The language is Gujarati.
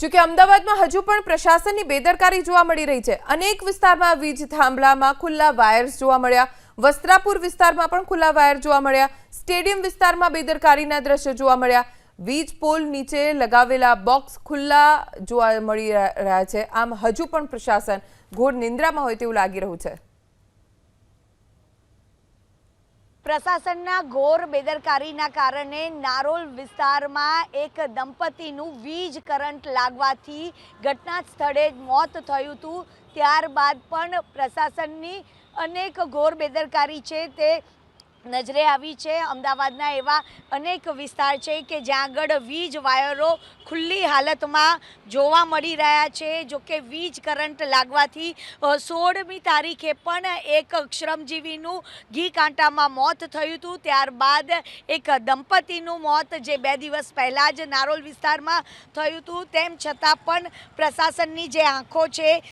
જો કે અમદાવાદમાં હજુ પણ પ્રશાસનની બેદરકારી જોવા મળી રહી છે। અનેક વિસ્તારમાં વીજ થાંભલામાં ખુલ્લા વાયર્સ જોવા મળ્યા, વસ્ત્રાપુર વિસ્તારમાં પણ ખુલ્લા વાયર જોવા મળ્યા, સ્ટેડિયમ વિસ્તારમાં બેદરકારીના દ્રશ્યો જોવા મળ્યા, વીજ પોલ નીચે લગાવેલા બોક્સ ખુલ્લા જોવા મળી રહ્યા છે। આમ હજુ પણ પ્રશાસન ઘોર નિંદ્રામાં હોય તેવું લાગી રહ્યું છે। પ્રશાસનના ઘોર બેદરકારીના કારણે નારોલ વિસ્તારમાં એક દંપતીનું વીજ કરંટ લાગવાથી ઘટના સ્થળે જ મોત થયું હતું। ત્યારબાદ પણ પ્રશાસનની અનેક ઘોર બેદરકારી છે તે નજરે આવી છે। અમદાવાદના એવા અનેક વિસ્તાર છે કે જ્યાં આગળ વીજ વાયરો ખુલ્લી હાલતમાં જોવા મળી રહ્યા છે। જો કે વીજ કરંટ લાગવાથી 16મી તારીખે પણ એક શ્રમજીવીનું ઘી કાંટામાં મોત થયું હતું। ત્યારબાદ એક દંપતીનું મોત જે 2 દિવસ પહેલાં જ નારોલ વિસ્તારમાં થયું હતું। તેમ છતાં પણ પ્રશાસનની જે આંખો છે